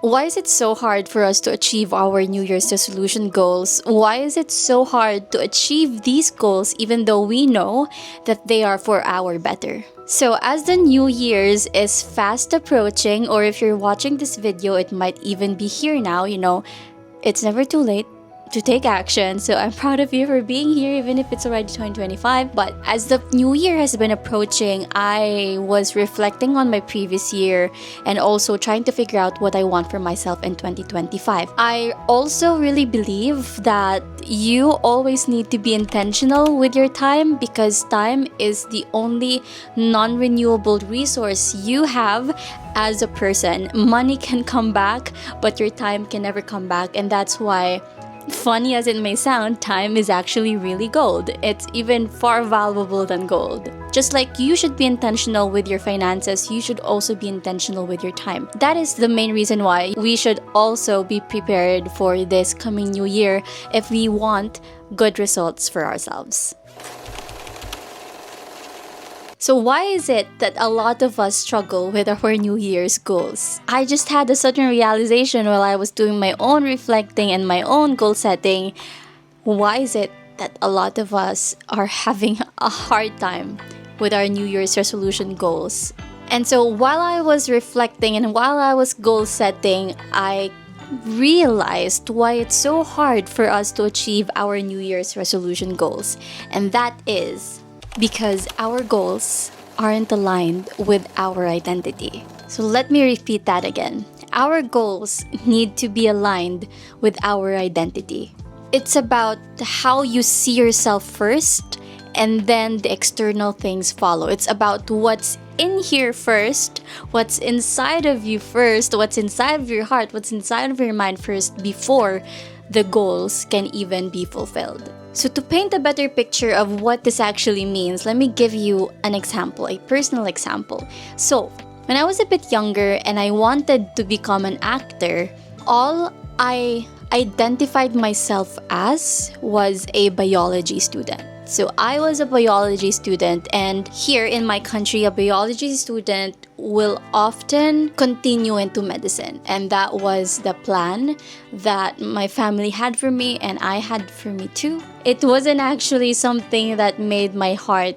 Why is it so hard for us to achieve our New Year's resolution goals? Why is it so hard to achieve these goals even though we know that they are for our better? So as the New Year's is fast approaching, or if you're watching this video, it might even be here now, it's never too late to take action. So I'm proud of you for being here, even if it's already 2025. But as the new year has been approaching, I was reflecting on my previous year and also trying to figure out what I want for myself in 2025. I also really believe that you always need to be intentional with your time, because time is the only non-renewable resource you have as a person. Money can come back, but your time can never come back. And that's why, funny as it may sound, time is actually really gold. It's even far valuable than gold. Just like you should be intentional with your finances, you should also be intentional with your time. That is the main reason why we should also be prepared for this coming new year if we want good results for ourselves. So why is it that a lot of us struggle with our New Year's goals? I just had a sudden realization while I was doing my own reflecting and my own goal setting. Why is it that a lot of us are having a hard time with our New Year's resolution goals? And so while I was reflecting and while I was goal setting, I realized why it's so hard for us to achieve our New Year's resolution goals. And that is because our goals aren't aligned with our identity. So let me repeat that again. Our goals need to be aligned with our identity. It's about how you see yourself first, and then the external things follow. It's about what's in here first, what's inside of you first, what's inside of your heart, what's inside of your mind first, before the goals can even be fulfilled. So to paint a better picture of what this actually means, let me give you an example, a personal example. So when I was a bit younger and I wanted to become an actor, all I identified myself as was a biology student. So I was a biology student, and here in my country, a biology student will often continue into medicine. And that was the plan that my family had for me and I had for me too. It wasn't actually something that made my heart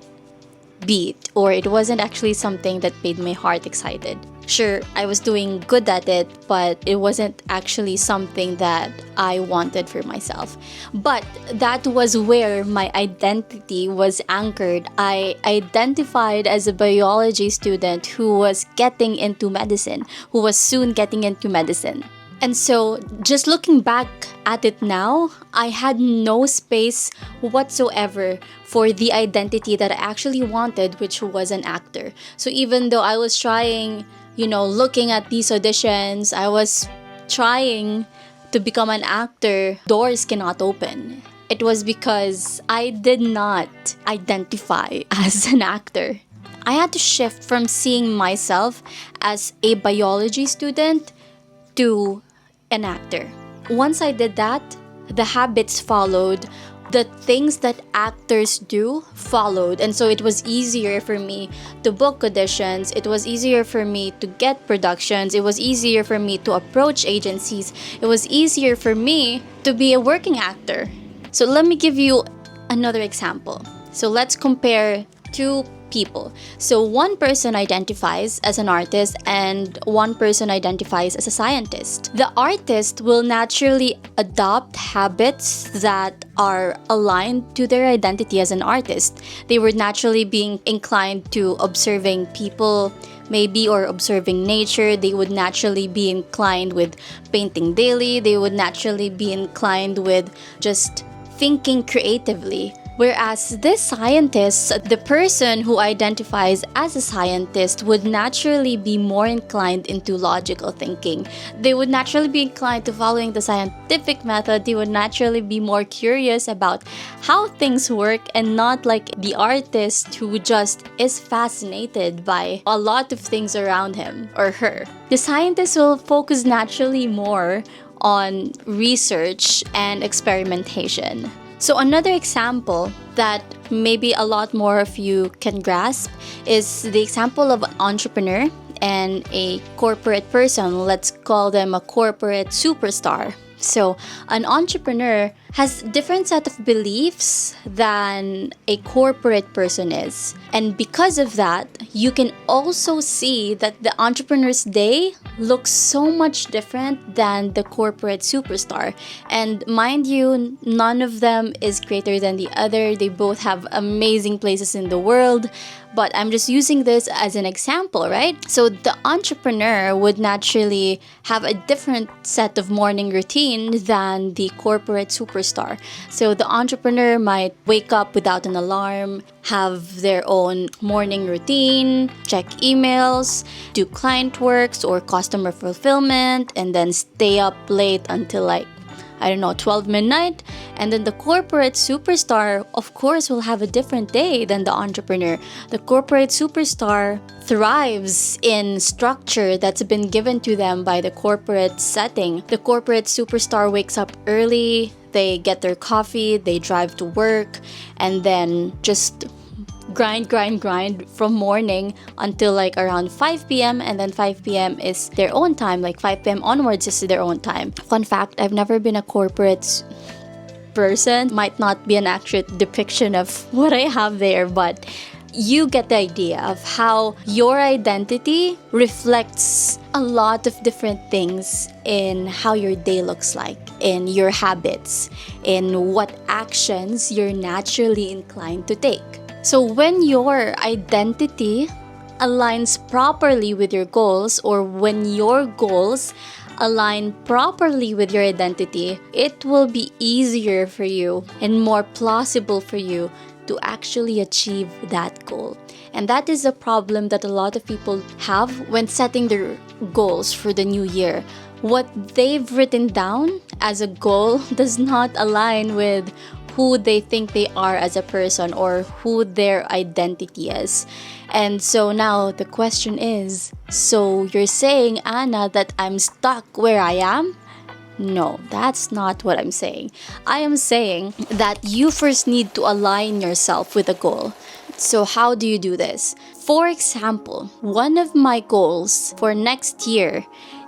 beat, or it wasn't actually something that made my heart excited. Sure, I was doing good at it, but it wasn't actually something that I wanted for myself. But that was where my identity was anchored. I identified as a biology student who was getting into medicine, who was soon getting into medicine. And so, just looking back at it now, I had no space whatsoever for the identity that I actually wanted, which was an actor. So even though I was trying, looking at these auditions, I was trying to become an actor, doors cannot open. It was because I did not identify as an actor. I had to shift from seeing myself as a biology student to an actor. Once I did that, the habits followed. The things that actors do followed. And so it was easier for me to book auditions. It was easier for me to get productions. It was easier for me to approach agencies. It was easier for me to be a working actor. So let me give you another example. So let's compare two people. So one person identifies as an artist and one person identifies as a scientist. The artist will naturally adopt habits that are aligned to their identity as an artist. They would naturally be inclined to observing people, maybe, or observing nature. They would naturally be inclined with painting daily. They would naturally be inclined with just thinking creatively. Whereas this scientist, the person who identifies as a scientist, would naturally be more inclined into logical thinking. They would naturally be inclined to following the scientific method. They would naturally be more curious about how things work, and not like the artist who just is fascinated by a lot of things around him or her. The scientist will focus naturally more on research and experimentation. So another example that maybe a lot more of you can grasp is the example of an entrepreneur and a corporate person. Let's call them a corporate superstar. So an entrepreneur has different set of beliefs than a corporate person is. And because of that, you can also see that the entrepreneur's day looks so much different than the corporate superstar. And mind you, none of them is greater than the other. They both have amazing places in the world. But I'm just using this as an example, right? So the entrepreneur would naturally have a different set of morning routine than the corporate superstar. So the entrepreneur might wake up without an alarm, have their own morning routine, check emails, do client works or customer fulfillment, and then stay up late until 12 midnight. And then the corporate superstar, of course, will have a different day than the entrepreneur. The corporate superstar thrives in structure that's been given to them by the corporate setting. The corporate superstar wakes up early, they get their coffee, they drive to work, and then just grind from morning until around 5 p.m. and then 5 p.m. is their own time. 5 p.m. onwards is their own time. Fun fact, I've never been a corporate person. Might not be an accurate depiction of what I have there, but you get the idea of how your identity reflects a lot of different things in how your day looks like, in your habits, in what actions you're naturally inclined to take. So when your identity aligns properly with your goals, or when your goals align properly with your identity, it will be easier for you and more plausible for you to actually achieve that goal. And that is a problem that a lot of people have when setting their goals for the new year. What they've written down as a goal does not align with who they think they are as a person or who their identity is. And so now the question is, so you're saying, Anna, that I'm stuck where I am? No, that's not what I'm saying. I am saying that you first need to align yourself with a goal. So how do you do this? For example, one of my goals for next year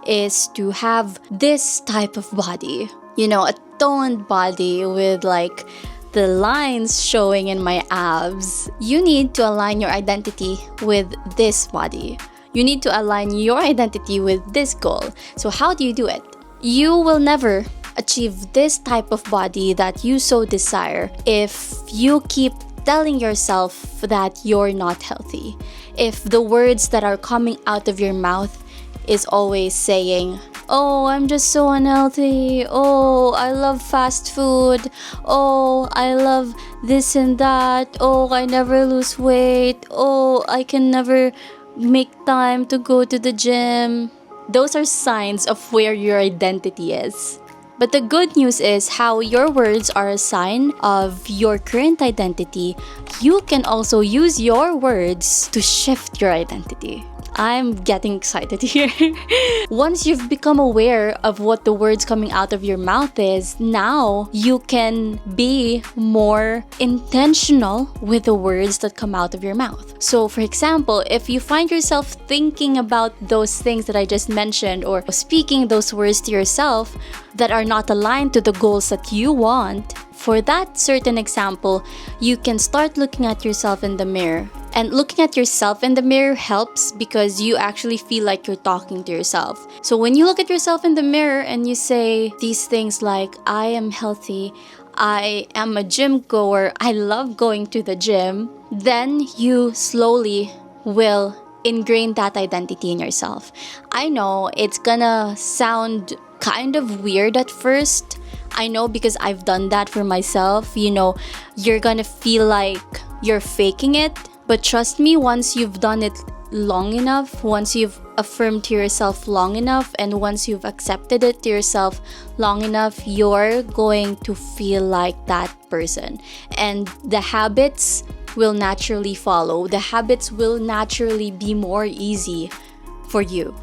is to have this type of body. A toned body with the lines showing in my abs. You need to align your identity with this body. You need to align your identity with this goal. So how do you do it? You will never achieve this type of body that you so desire if you keep telling yourself that you're not healthy. If the words that are coming out of your mouth is always saying, oh, I'm just so unhealthy. Oh, I love fast food. Oh, I love this and that. Oh, I never lose weight. Oh, I can never make time to go to the gym. Those are signs of where your identity is. But the good news is how your words are a sign of your current identity. You can also use your words to shift your identity. I'm getting excited here. Once you've become aware of what the words coming out of your mouth is, now you can be more intentional with the words that come out of your mouth. So for example, if you find yourself thinking about those things that I just mentioned or speaking those words to yourself that are not aligned to the goals that you want, for that certain example, you can start looking at yourself in the mirror. And looking at yourself in the mirror helps because you actually feel like you're talking to yourself. So when you look at yourself in the mirror and you say these things like, I am healthy, I am a gym goer, I love going to the gym, then you slowly will ingrain that identity in yourself. I know it's gonna sound kind of weird at first. I know because I've done that for myself. You're gonna feel like you're faking it. But trust me, once you've done it long enough, once you've affirmed to yourself long enough, and once you've accepted it to yourself long enough, you're going to feel like that person. And the habits will naturally follow. The habits will naturally be more easy for you.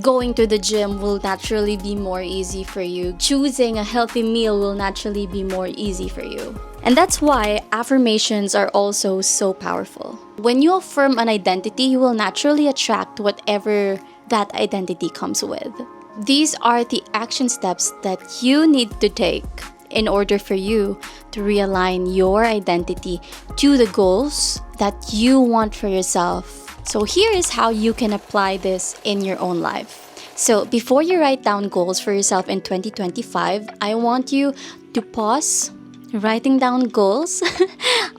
Going to the gym will naturally be more easy for you. Choosing a healthy meal will naturally be more easy for you. And that's why affirmations are also so powerful. when you affirm an identity, you will naturally attract whatever that identity comes with. These are the action steps that you need to take in order for you to realign your identity to the goals that you want for yourself. So here is how you can apply this in your own life. So before you write down goals for yourself in 2025, I want you to pause writing down goals.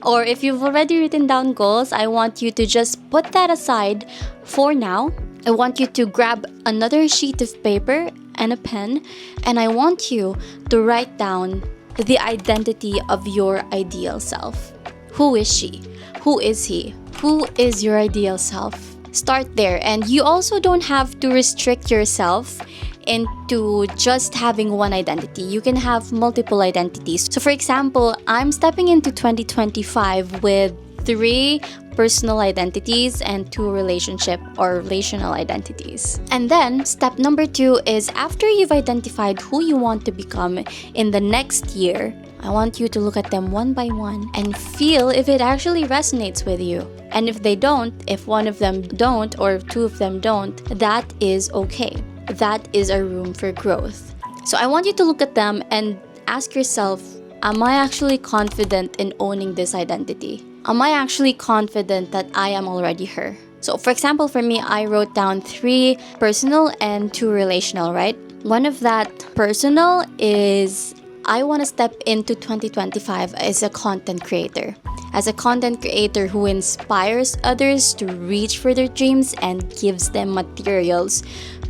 Or if you've already written down goals, I want you to just put that aside for now. I want you to grab another sheet of paper and a pen, and I want you to write down the identity of your ideal self. Who is she? Who is he? Who is your ideal self? Start there. And you also don't have to restrict yourself into just having one identity. You can have multiple identities. So for example, I'm stepping into 2025 with 3 personal identities and 2 relationship or relational identities. And then step number 2 is, after you've identified who you want to become in the next year, I want you to look at them one by one and feel if it actually resonates with you. And if they don't, if one of them don't or 2 of them don't, that is okay. That is a room for growth. So I want you to look at them and ask yourself, am I actually confident in owning this identity? Am I actually confident that I am already her? So for example, for me, I wrote down 3 personal and 2 relational, right? One of that personal is, I want to step into 2025 as a content creator. As a content creator who inspires others to reach for their dreams and gives them materials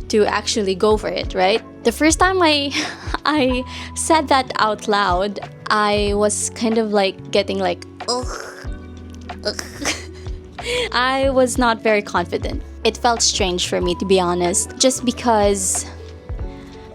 to actually go for it, right? The first time I said that out loud, I was kind of like getting like, ugh. I was not very confident. It felt strange for me, to be honest, just because,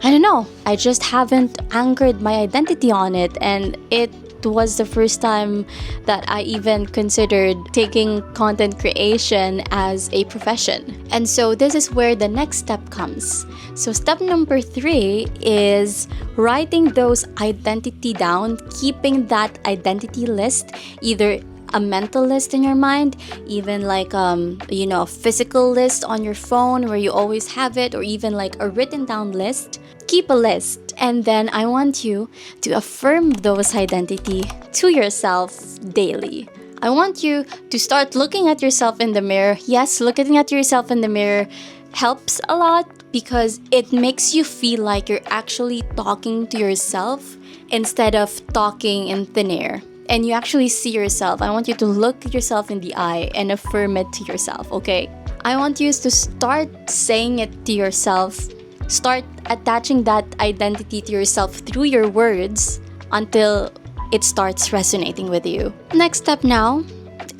I don't know, I just haven't anchored my identity on it, and it was the first time that I even considered taking content creation as a profession. And so this is where the next step comes. So step number 3 is writing those identity down, keeping that identity list, either a mental list in your mind, even like a physical list on your phone where you always have it, or even like a written down list. Keep a list, and then I want you to affirm those identity to yourself daily. I want you to start looking at yourself in the mirror. Yes, looking at yourself in the mirror helps a lot because it makes you feel like you're actually talking to yourself instead of talking in thin air. And you actually see yourself. I want you to look at yourself in the eye and affirm it to yourself, okay? I want you to start saying it to yourself. Start attaching that identity to yourself through your words until it starts resonating with you. Next step now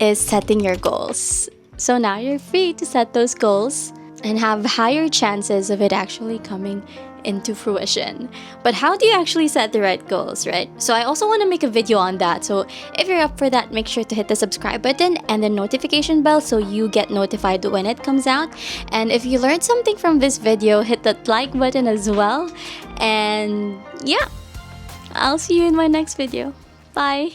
is setting your goals. So now you're free to set those goals and have higher chances of it actually coming into fruition. But how do you actually set the right goals, right? So I also want to make a video on that. So if you're up for that, make sure to hit the subscribe button and the notification bell so you get notified when it comes out. And if you learned something from this video, hit that like button as well. And yeah, I'll see you in my next video. Bye!